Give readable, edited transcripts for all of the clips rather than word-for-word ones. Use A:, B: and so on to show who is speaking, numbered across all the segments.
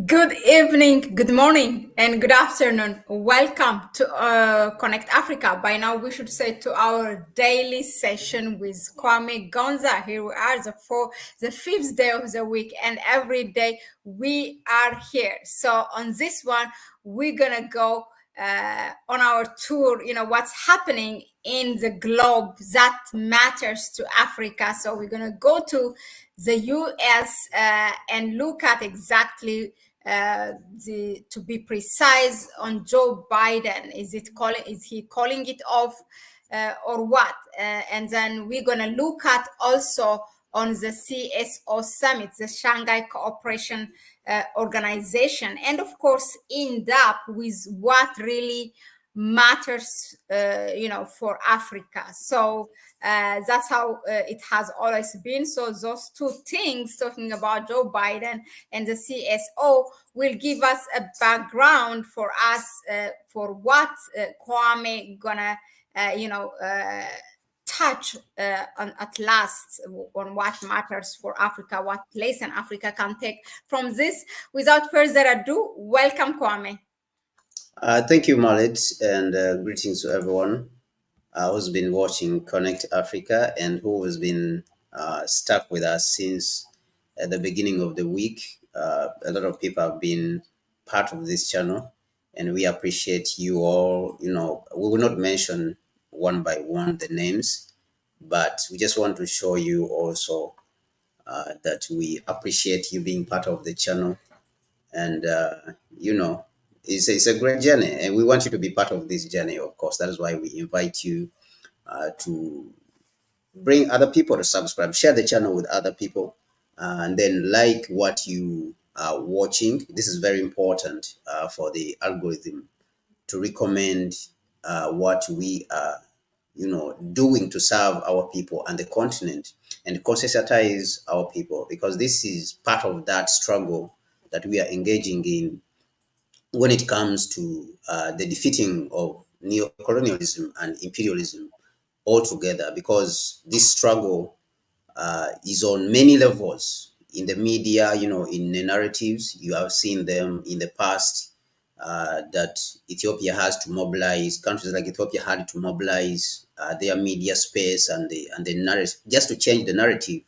A: Good evening, good morning, and good afternoon. Welcome to Connect Africa. By now, we should say to our daily session with Kwame Gonza. Here we are, the fifth day of the week, and every day we are here. So on this one, we're gonna go on our tour. What's happening in the globe that matters to Africa. So we're gonna go to the US and look at exactly to be precise on Joe Biden. Is he calling it off or what? And then we're gonna look at also on the CSO summit, the Shanghai Cooperation Organization, and of course in depth with what really matters for Africa. So that's how it has always been. So those two things, talking about Joe Biden and the CSO, will give us a background for us for what Kwame gonna touch at last on what matters for Africa, what place in Africa can take from this. Without further ado, welcome Kwame.
B: Thank you, Mahlet, and greetings to everyone who's been watching Connect Africa and who has been stuck with us since the beginning of the week. A lot of people have been part of this channel, and we appreciate you all. We will not mention one by one the names, but we just want to show you also that we appreciate you being part of the channel and it's a great journey and we want you to be part of this journey. Of course, that is why we invite you to bring other people to subscribe, share the channel with other people, and then like what you are watching. This is very important for the algorithm to recommend what we are doing to serve our people and the continent and conscientize our people, because this is part of that struggle that we are engaging in when it comes to the defeating of neo-colonialism and imperialism altogether, because this struggle is on many levels in the media, in the narratives. You have seen them in the past, that Ethiopia has to mobilize, countries like Ethiopia had to mobilize their media space and the narrative just to change the narrative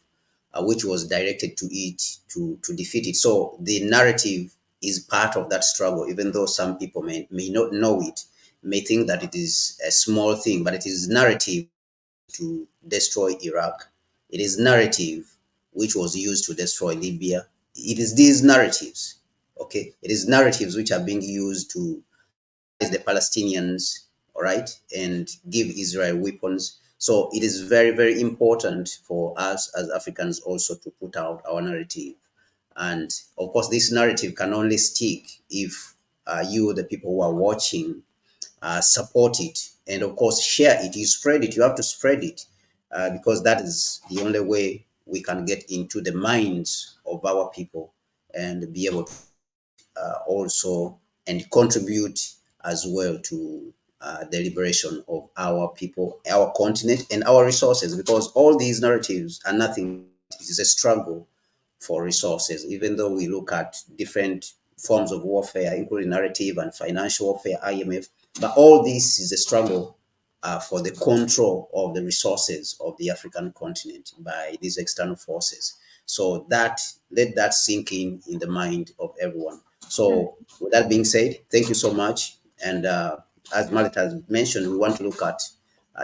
B: which was directed to it to defeat it. So the narrative is part of that struggle, even though some people may not know it, may think that it is a small thing, but it is narrative to destroy Iraq. It is narrative which was used to destroy Libya. It is these narratives, okay? It is narratives which are being used to the Palestinians, all right, and give Israel weapons. So it is very, very important for us as Africans also to put out our narrative. And of course, this narrative can only stick if you, the people who are watching, support it, and of course share it. You spread it. You have to spread it because that is the only way we can get into the minds of our people and be able to also and contribute as well to the liberation of our people, our continent, and our resources. Because all these narratives are nothing. It is a struggle for resources. Even though we look at different forms of warfare, including narrative and financial warfare, IMF, but all this is a struggle for the control of the resources of the African continent by these external forces. So that let that sink in the mind of everyone. So with that being said, thank you so much. And as Malit has mentioned, we want to look at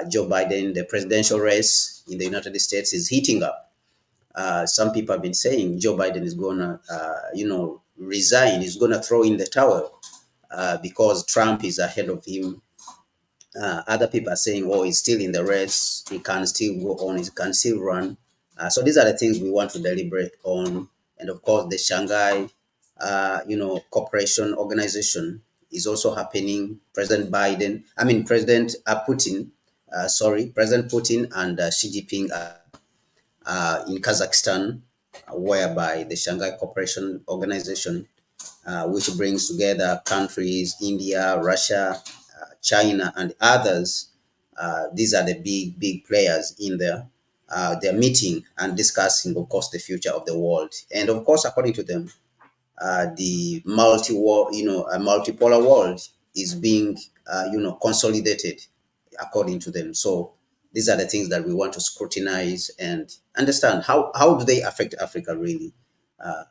B: Joe Biden. The presidential race in the United States is heating up. Some people have been saying Joe Biden is gonna, resign. He's gonna throw in the towel because Trump is ahead of him. Other people are saying, "Oh, he's still in the race. He can still go on. He can still run." So these are the things we want to deliberate on. And of course, the Shanghai, cooperation organization is also happening. President Putin, President Putin and Xi Jinping in Kazakhstan, whereby the Shanghai Cooperation Organization, which brings together countries, India, Russia, China, and others. These are the big players in there. They're meeting and discussing, of course, the future of the world. And of course, according to them, the a multipolar world is being, consolidated according to them. So these are the things that we want to scrutinize and understand how do they affect Africa really,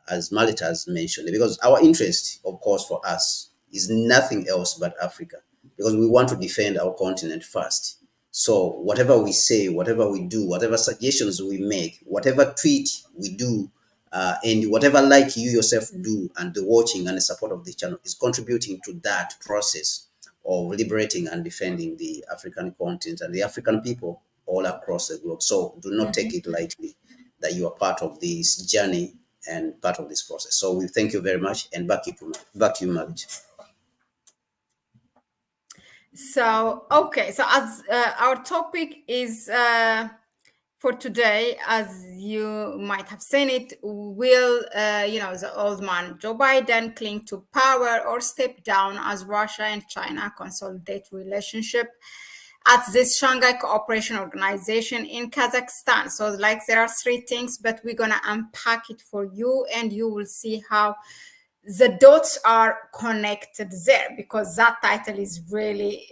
B: as Malit has mentioned, because our interest, of course, for us is nothing else but Africa, because we want to defend our continent first. So whatever we say, whatever we do, whatever suggestions we make, whatever tweet we do, and whatever like you yourself do, and the watching and the support of the channel is contributing to that process of liberating and defending the African continent and the African people all across the globe. So do not take it lightly that you are part of this journey and part of this process. So we thank you very much, and back to you, Malik.
A: So, okay, so as our topic is for today, as you might have seen it, will the old man Joe Biden cling to power or step down as Russia and China consolidate relationship at this Shanghai Cooperation Organization in Kazakhstan? So, like, there are three things, but we're gonna unpack it for you, and you will see how the dots are connected there, because that title is really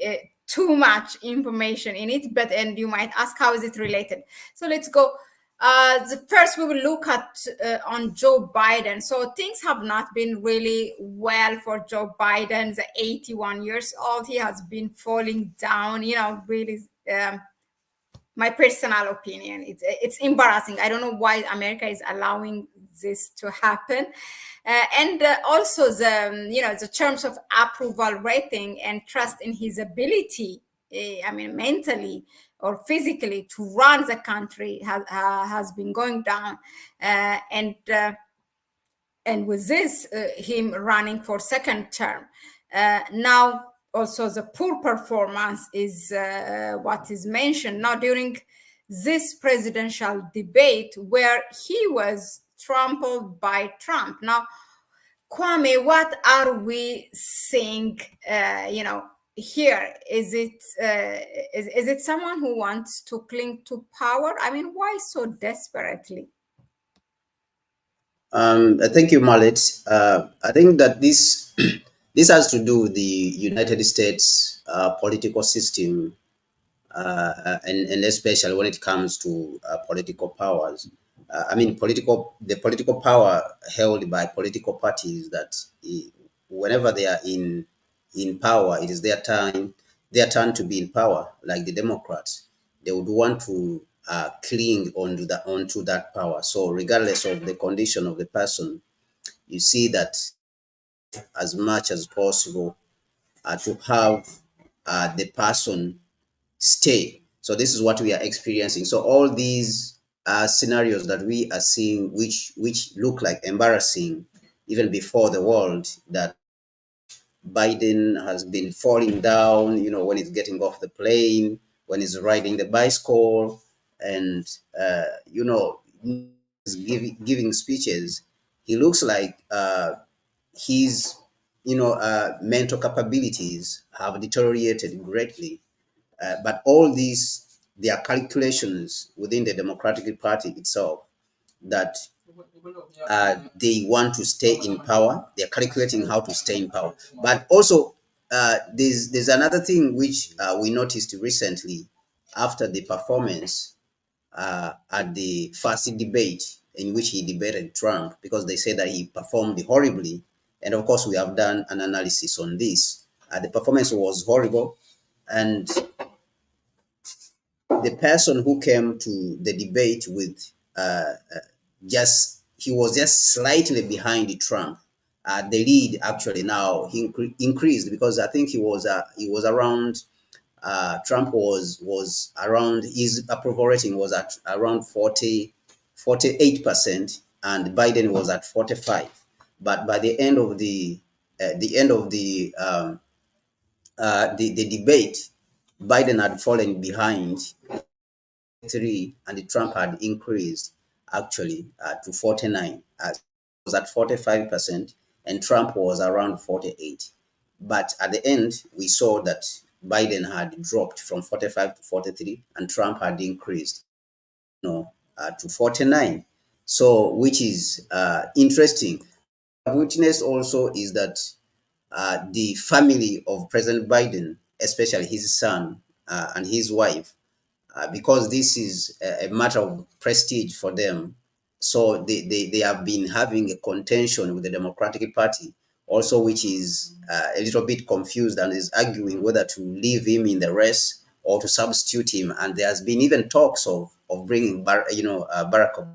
A: too much information in it. But and you might ask, how is it related? So let's go. The first we will look at on Joe Biden. So things have not been really well for Joe Biden. The 81 years old, he has been falling down. Really. My personal opinion, it's embarrassing. I don't know why America is allowing this to happen. And also the terms of approval rating and trust in his ability, mentally or physically, to run the country has been going down. And with this, him running for second term, now also the poor performance is what is mentioned now during this presidential debate, where he was trampled by Trump. Now, Kwame, what are we seeing? Here, is it someone who wants to cling to power? I mean, why so desperately?
B: Thank you, Malet. I think that this this has to do with the United States political system, and especially when it comes to political powers. The political power held by political parties, that whenever they are in power, it is their turn to be in power. Like the Democrats, they would want to cling onto that power. So regardless of the condition of the person, you see that as much as possible to have the person stay. So this is what we are experiencing. So all these scenarios that we are seeing, which look like embarrassing even before the world, that Biden has been falling down, when he's getting off the plane, when he's riding the bicycle, and he's giving speeches. He looks like his mental capabilities have deteriorated greatly. But all these, there are calculations within the Democratic Party itself that they want to stay in power. They're calculating how to stay in power. But also, there's another thing which we noticed recently after the performance at the first debate in which he debated Trump, because they say that he performed horribly. And of course, we have done an analysis on this. The performance was horrible, and the person who came to the debate with just he was just slightly behind Trump. The lead actually now increased, because I think he was around. Trump was around, his approval rating was at around 48%, and Biden was at 45. But by the end of the debate, Biden had fallen behind 3, and Trump had increased actually to 49. Was at 45%, and Trump was around 48. But at the end, we saw that Biden had dropped from 45 to 43, and Trump had increased, to 49. So, which is interesting. I've witnessed also is that the family of President Biden, especially his son and his wife, because this is a matter of prestige for them. So they have been having a contention with the Democratic Party, also, which is a little bit confused and is arguing whether to leave him in the race or to substitute him. And there has been even talks of bringing, Barack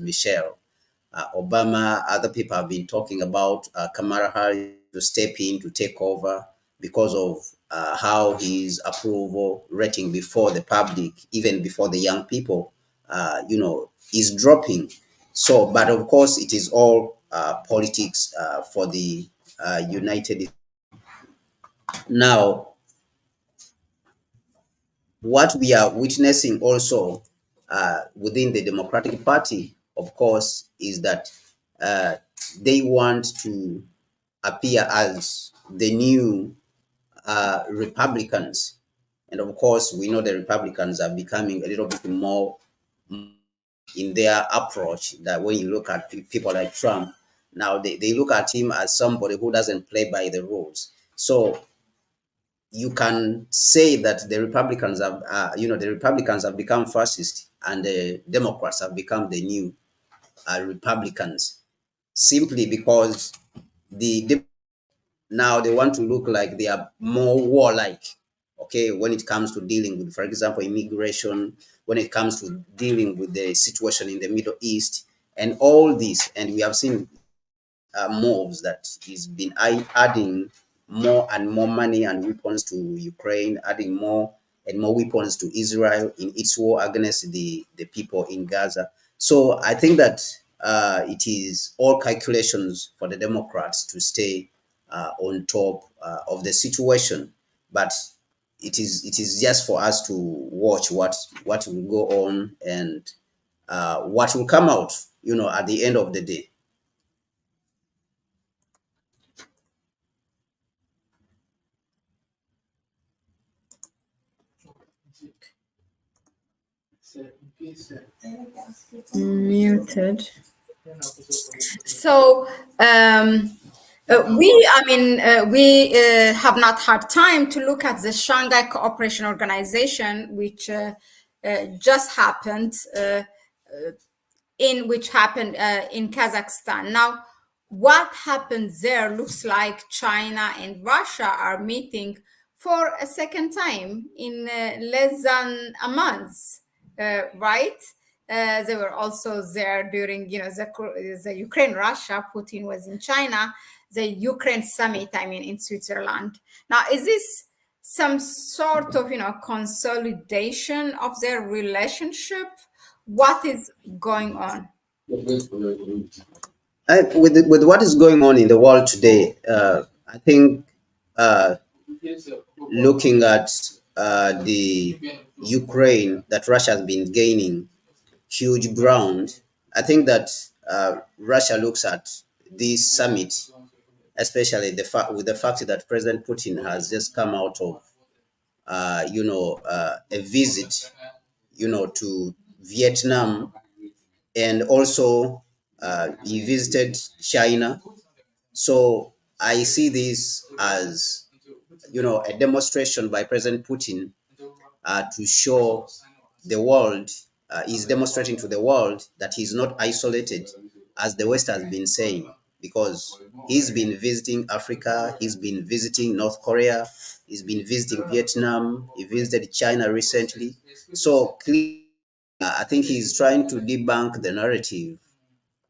B: Michelle Obama. Other people have been talking about Kamala Harris to step in to take over because of how his approval rating before the public, even before the young people, is dropping. So, but of course, it is all politics for the United. Now, what we are witnessing also within the Democratic Party, of course, is that uh, they want to appear as the new Republicans. And of course, we know the Republicans are becoming a little bit more in their approach, that when you look at people like Trump, now they look at him as somebody who doesn't play by the rules. So you can say that the Republicans have become fascist and the Democrats have become the new Republicans, simply because now they want to look like they are more warlike. Okay, when it comes to dealing with, for example, immigration, when it comes to dealing with the situation in the Middle East and all this. And we have seen moves that he's been adding more and more money and weapons to Ukraine, adding more and more weapons to Israel in its war against the people in Gaza. So I think that it is all calculations for the Democrats to stay on top of the situation. But it is just for us to watch what will go on and what will come out, at the end of the day.
A: Muted. So we have not had time to look at the Shanghai Cooperation Organization, which just happened. Which happened in Kazakhstan. Now, what happened there looks like China and Russia are meeting for a second time in less than a month, right? They were also there during, the Ukraine-Russia. Putin was in China, the Ukraine summit. I mean, in Switzerland. Now, is this some sort of, consolidation of their relationship? What is going on?
B: With what is going on in the world today, I think uh, looking at the Ukraine, that Russia has been gaining huge ground, I think that Russia looks at this summit, especially with the fact that President Putin has just come out of a visit, to Vietnam, and also he visited China. So I see this as, a demonstration by President Putin to show the world, he's demonstrating to the world that he's not isolated, as the West has been saying, because he's been visiting Africa, he's been visiting North Korea, he's been visiting Vietnam, he visited China recently. So clearly, I think he's trying to debunk the narrative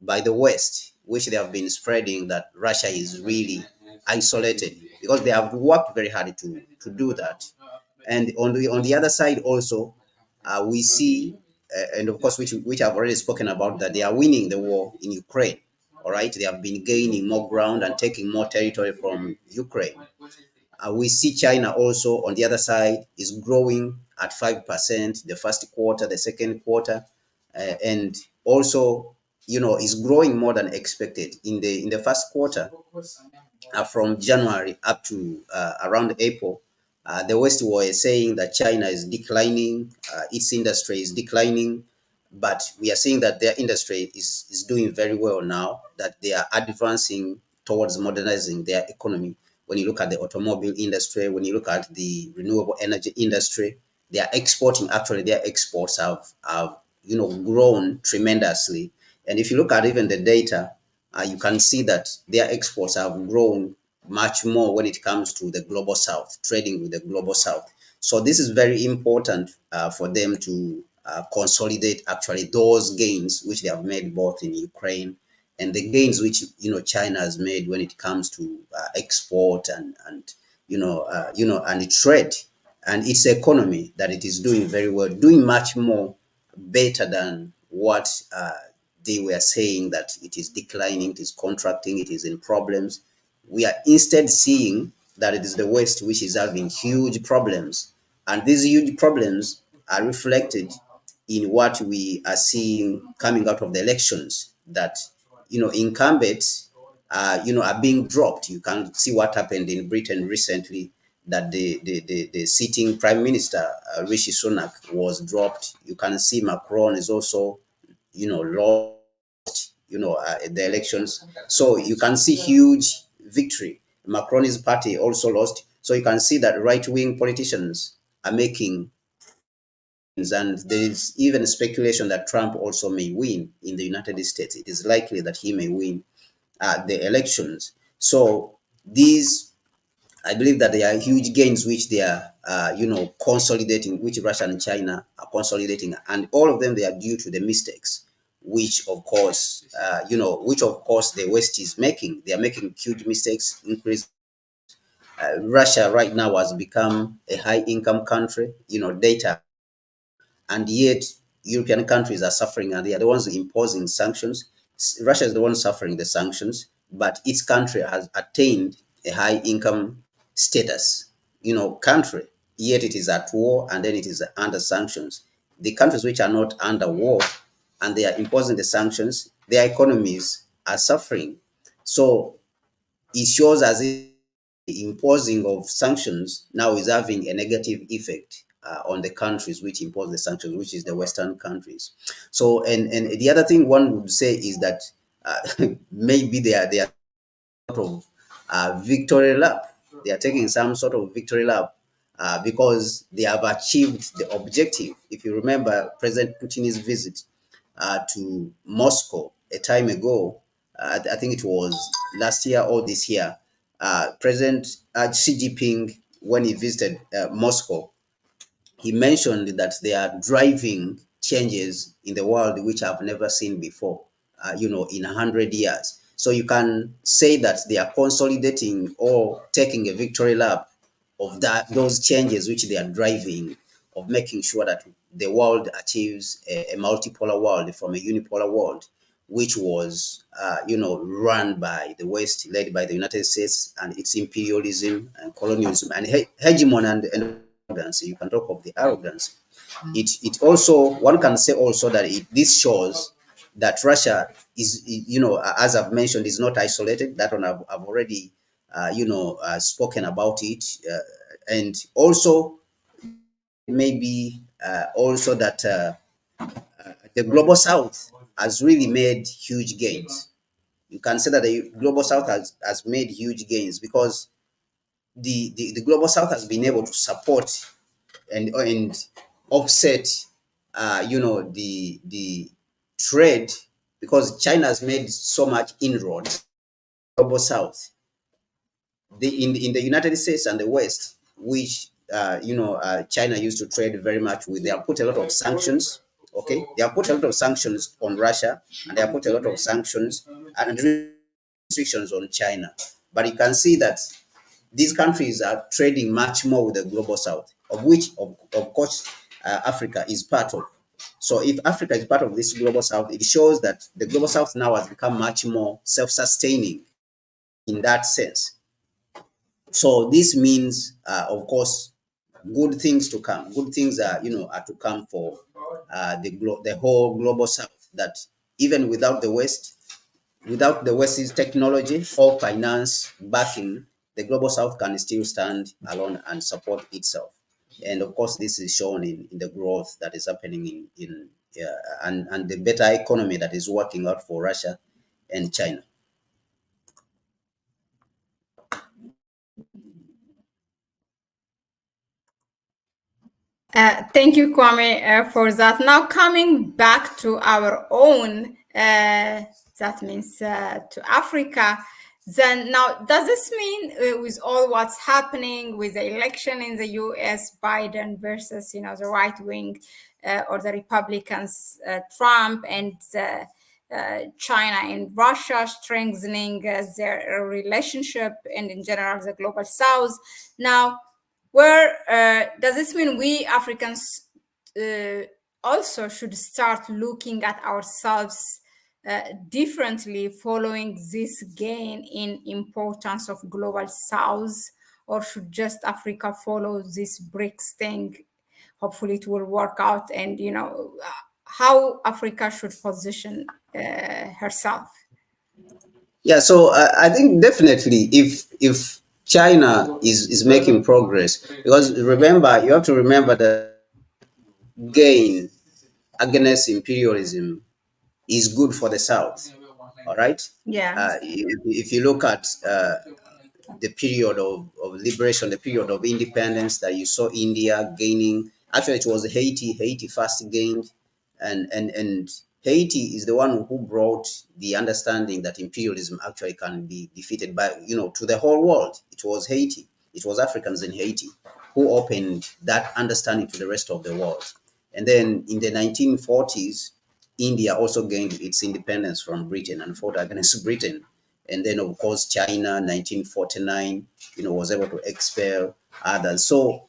B: by the West, which they have been spreading, that Russia is really isolated, because they have worked very hard to do that. And on the other side also, we see, and of course, which I've already spoken about, that they are winning the war in Ukraine. All right, they have been gaining more ground and taking more territory from Ukraine. We see China also on the other side is growing at 5% the first quarter, the second quarter, and also, is growing more than expected in the first quarter, from January up to around April. The West was saying that China is declining, its industry is declining, but we are seeing that their industry is doing very well now, that they are advancing towards modernizing their economy. When you look at the automobile industry, when you look at the renewable energy industry, they are exporting. Actually, their exports have grown tremendously. And if you look at even the data, you can see that their exports have grown much more when it comes to the global south, trading with the global south. So this is very important for them to consolidate actually those gains which they have made both in Ukraine and the gains which China has made when it comes to export and and trade and its economy, that it is doing very well, doing much more better than what they were saying, that it is declining, it is contracting, it is in problems. We are instead seeing that it is the West which is having huge problems. And these huge problems are reflected in what we are seeing coming out of the elections, that incumbents are being dropped. You can see what happened in Britain recently, that the sitting prime minister Rishi Sunak was dropped. You can see Macron is also lost the elections. So you can see huge victory. Macron's party also lost. So you can see that right-wing politicians are making, and there is even speculation that Trump also may win in the United States. It is likely that he may win the elections. So these, I believe that there are huge gains which they are, consolidating, which Russia and China are consolidating, and all of them, they are due to the mistakes, which of course, the West is making. They are making huge mistakes. Increase. Russia right now has become a high-income country. Data, and yet European countries are suffering, and they are the ones imposing sanctions. Russia is the one suffering the sanctions, but its country has attained a high income status, country, yet it is at war and then it is under sanctions. The countries which are not under war and they are imposing the sanctions, their economies are suffering. So it shows as if the imposing of sanctions now is having a negative effect on the countries which impose the sanctions, which is the Western countries. So, and the other thing one would say is that maybe they are sort of victory lap. They are taking some sort of victory lap because they have achieved the objective. If you remember President Putin's visit to Moscow a time ago, I think it was last year or this year, President Xi Jinping, when he visited Moscow, he mentioned that they are driving changes in the world which I've never seen before, in 100 years. So you can say that they are consolidating or taking a victory lap of those changes which they are driving, of making sure that the world achieves a multipolar world from a unipolar world, which was, run by the West, led by the United States and its imperialism and colonialism and hegemony and arrogance. You can talk of the arrogance. It also, one can say also that this shows that Russia is, as I've mentioned, is not isolated. That one I've already, spoken about it, and also maybe also that the global South has really made huge gains. You can say that the global South has made huge gains because the global South has been able to support and offset the trade, because China has made so much inroads global South, in the United States and the West, which China used to trade very much with. They have put a lot of sanctions. Okay, they have put a lot of sanctions on Russia, and they have put a lot of sanctions and restrictions on China. But you can see that these countries are trading much more with the global South, of which, of course, Africa is part of. So if Africa is part of this global South, it shows that the global South now has become much more self-sustaining in that sense. So this means, of course, good things to come. Good things are to come for the whole global South. That even without the West's technology or finance backing, the global South can still stand alone and support itself. And of course, this is shown in the growth that is happening yeah, and the better economy that is working out for Russia and China.
A: Thank you, Kwame, for that. Now, coming back to our own, that means to Africa, then now, does this mean with all what's happening with the election in the US, Biden versus, the right wing or the Republicans, Trump and China and Russia strengthening their relationship and in general the global South? Now, where does this mean we Africans uh, also should start looking at ourselves differently following this gain in importance of global South, or should just Africa follow this BRICS thing? Hopefully, it will work out, and how Africa should position herself.
B: Yeah, so I think definitely if China is making progress, because remember, you have to remember that gain against imperialism is good for the South. All right.
A: Yeah.
B: If you look at the period of liberation, the period of independence that you saw India gaining. Actually, it was Haiti. Haiti first gained, and Haiti is the one who brought the understanding that imperialism actually can be defeated by to the whole world. It was Haiti. It was Africans in Haiti who opened that understanding to the rest of the world. And then in the 1940s, India also gained its independence from Britain and fought against Britain. And then, of course, China, 1949, was able to expel others. So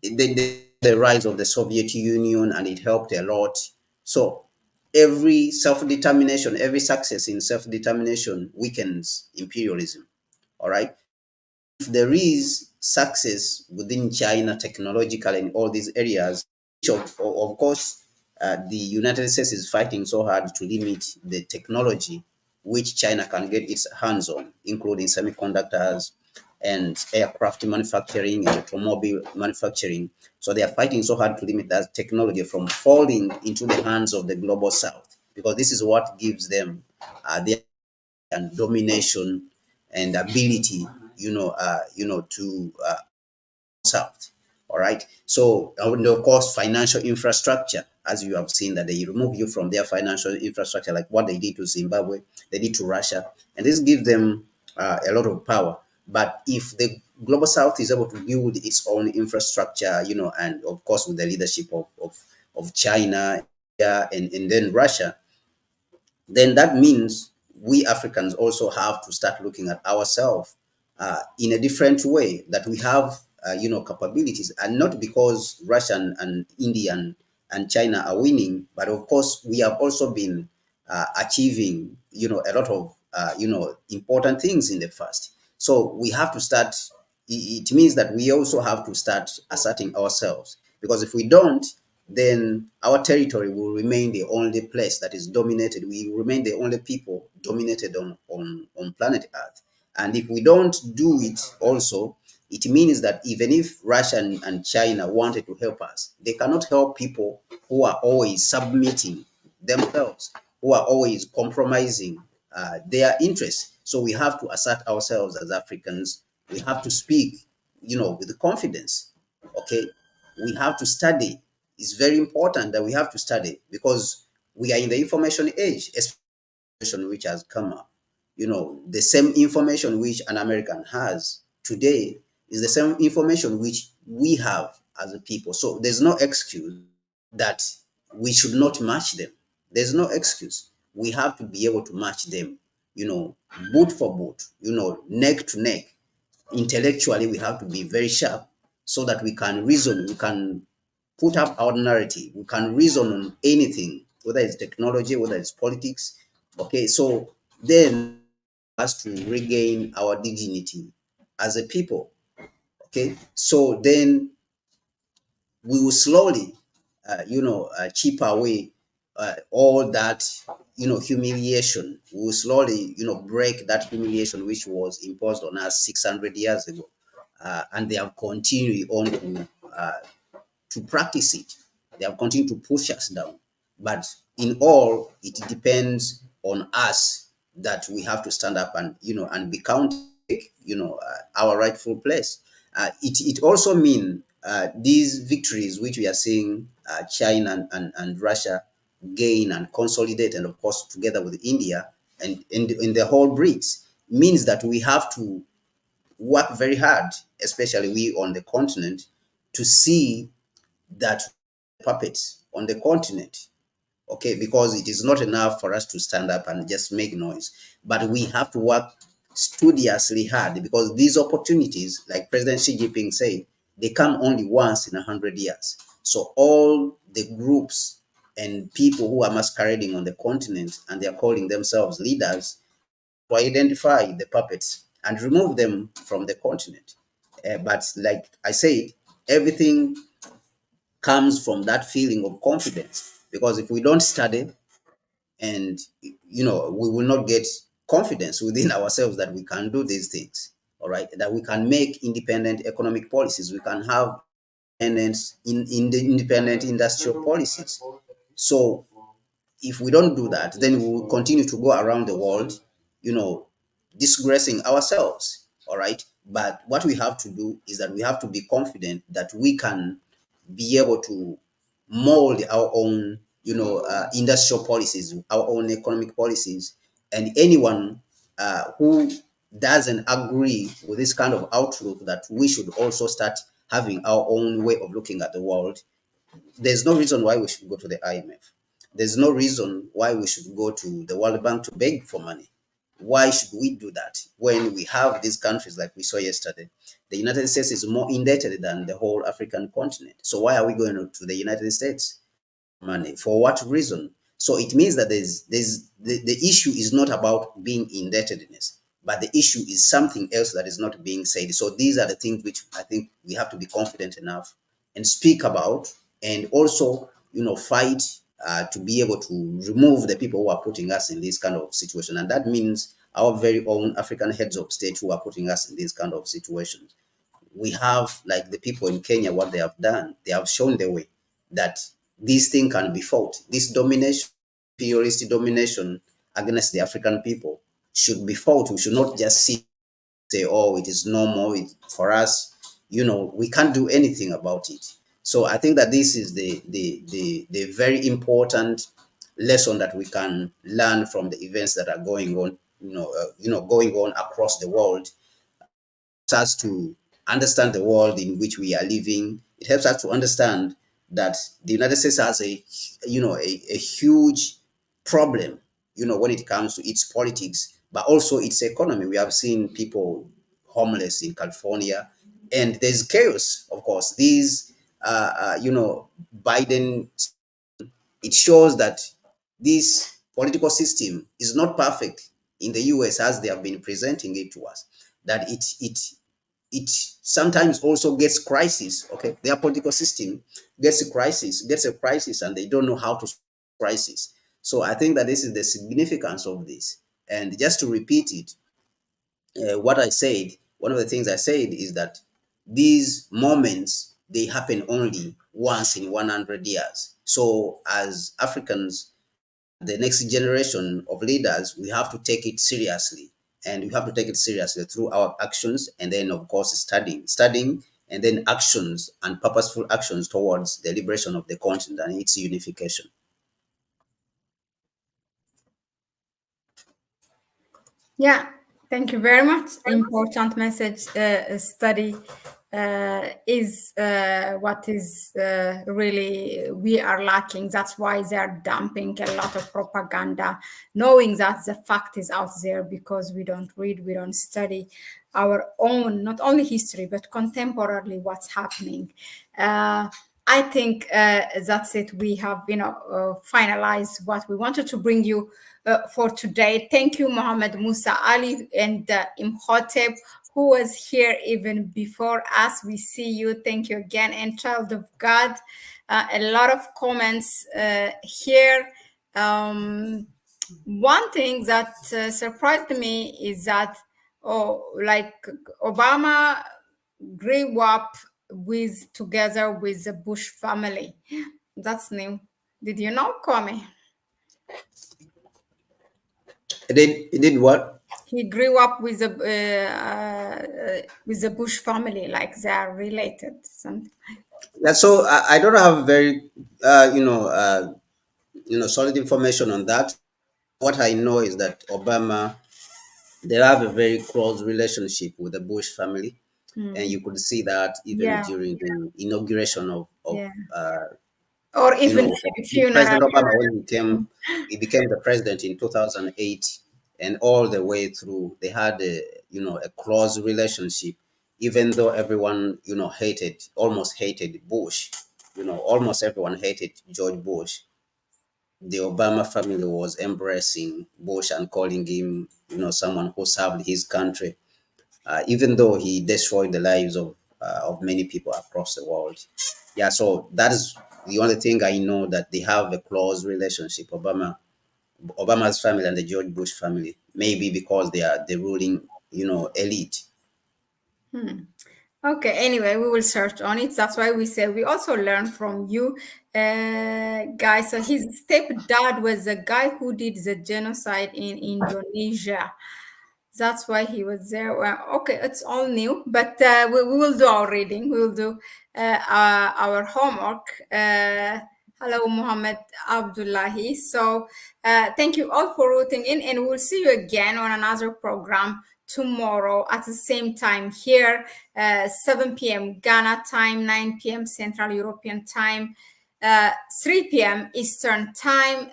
B: the rise of the Soviet Union, and it helped a lot. So every self-determination, every success in self-determination weakens imperialism. All right. If there is success within China technological in all these areas, of course, the United States is fighting so hard to limit the technology which China can get its hands on, including semiconductors and aircraft manufacturing and automobile manufacturing. So they are fighting so hard to limit that technology from falling into the hands of the global South, because this is what gives them their and domination and ability, to South. All right. So, and of course, financial infrastructure, as you have seen, that they remove you from their financial infrastructure, like what they did to Zimbabwe, they did to Russia, and this gives them a lot of power. But if the global South is able to build its own infrastructure, and of course with the leadership of China, yeah, and then Russia, then that means we Africans also have to start looking at ourselves in a different way, that we have, capabilities, and not because Russian and Indian and China are winning, but of course we have also been achieving, a lot of, important things in the past. So we have to start. It means that we also have to start asserting ourselves, because if we don't, then our territory will remain the only place that is dominated. We remain the only people dominated on planet Earth. And if we don't do it also, it means that even if Russia and China wanted to help us, they cannot help people who are always submitting themselves, who are always compromising their interests. So we have to assert ourselves as Africans. We have to speak, with confidence. Okay, we have to study. It's very important that we have to study, because we are in the information age, especially which has come up. The same information which an American has today is the same information which we have as a people. So there's no excuse that we should not match them. There's no excuse. We have to be able to match them, boot for boot, neck to neck. Intellectually, we have to be very sharp so that we can reason, we can put up our narrative, we can reason on anything, whether it's technology, whether it's politics. Okay, so then us to regain our dignity as a people. Okay, so then we will slowly, chip away all that, humiliation. We will slowly, break that humiliation which was imposed on us 600 years ago. And they have continued on to practice it. They have continued to push us down. But in all, it depends on us that we have to stand up and and be counted, our rightful place. It also mean these victories which we are seeing China and Russia gain and consolidate, and of course together with India and in the whole BRICS, means that we have to work very hard, especially we on the continent, to see that puppets on the continent. Okay, because it is not enough for us to stand up and just make noise, but we have to work studiously hard, because these opportunities, like President Xi Jinping said, they come only once in 100 years. So all the groups and people who are masquerading on the continent and they are calling themselves leaders, to identify the puppets and remove them from the continent. But like I said, everything comes from that feeling of confidence, because if we don't study, and we will not get confidence within ourselves that we can do these things, all right, that we can make independent economic policies, we can have independence in the independent industrial policies. So if we don't do that, then we will continue to go around the world, you know, disgracing ourselves. All right. But what we have to do is that we have to be confident that we can be able to mold our own, industrial policies, our own economic policies, and anyone who doesn't agree with this kind of outlook, that we should also start having our own way of looking at the world. There's no reason why we should go to the IMF. There's no reason why we should go to the World Bank to beg for money. Why should we do that when we have these countries like we saw yesterday? The United States is more indebted than the whole African continent. So why are we going to the United States? Money for what reason? So it means that the issue is not about being indebtedness, but the issue is something else that is not being said. So these are the things which I think we have to be confident enough and speak about, and also fight to be able to remove the people who are putting us in this kind of situation, and that means our very own African heads of state who are putting us in these kind of situations. We have, like the people in Kenya, what they have done, they have shown the way that this thing can be fought. This domination, imperialist domination against the African people should be fought. We should not just say, oh, it is normal for us. We can't do anything about it. So I think that this is the very important lesson that we can learn from the events that are going on, going on across the world. Us to understand the world in which we are living. It helps us to understand that the United States has a huge problem, when it comes to its politics, but also its economy. We have seen people homeless in California, and there's chaos. Of course, these Biden, it shows that this political system is not perfect in the US as they have been presenting it to us. That it sometimes also gets crisis. Okay, their political system gets a crisis, and they don't know how to solve crisis. So I think that this is the significance of this. And just to repeat it, what I said, one of the things I said is that these moments, they happen only once in 100 years. So as Africans, the next generation of leaders, we have to take it seriously. And we have to take it seriously through our actions, and then, of course, studying, and then actions and purposeful actions towards the liberation of the continent and its unification.
A: Yeah, thank you very much. Important message. Study is what is really we are lacking. That's why they are dumping a lot of propaganda, knowing that the fact is out there, because we don't read, we don't study our own, not only history, but contemporarily what's happening. I think that's it. We have, finalized what we wanted to bring you for today. Thank you, Mohammed Musa Ali and Imhotep, who was here even before us. We see you. Thank you again. And child of God, a lot of comments here. One thing that surprised me is that, like Obama grew up together with the Bush family. That's new. Did you know, Kwame?
B: It did what?
A: He grew up with the Bush family, like they are related. Something.
B: Yeah, so I don't have very solid information on that. What I know is that Obama, they have a very close relationship with the Bush family, and you could see that even
A: Yeah,
B: during the inauguration of
A: yeah. Or even funeral.
B: President Obama when he became the president in 2008, and all the way through they had a close relationship, even though everyone almost hated Bush. Almost everyone hated George Bush. The Obama family was embracing Bush and calling him, someone who served his country, even though he destroyed the lives of many people across the world. Yeah, so that is the only thing I know, that they have a close relationship. Obama's family and the George Bush family, maybe because they are the ruling, elite.
A: Okay, anyway, we will search on it. That's why we say we also learn from you, guys. So his stepdad was the guy who did the genocide in Indonesia. That's why he was there. Well, okay, it's all new, but we will do our reading. We will do our homework. Hello, Muhammad Abdullahi. So thank you all for rooting in, and we'll see you again on another program tomorrow at the same time here, 7 p.m. Ghana time, 9 p.m. Central European time, 3 p.m. Eastern time.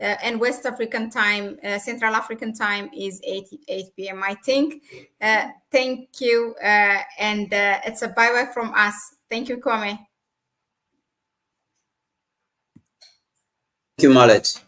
A: And West African time, Central African time is 8 p.m. I think. Thank you, and it's a bye bye from us. Thank you, Kwame.
B: Thank you, Mahlet.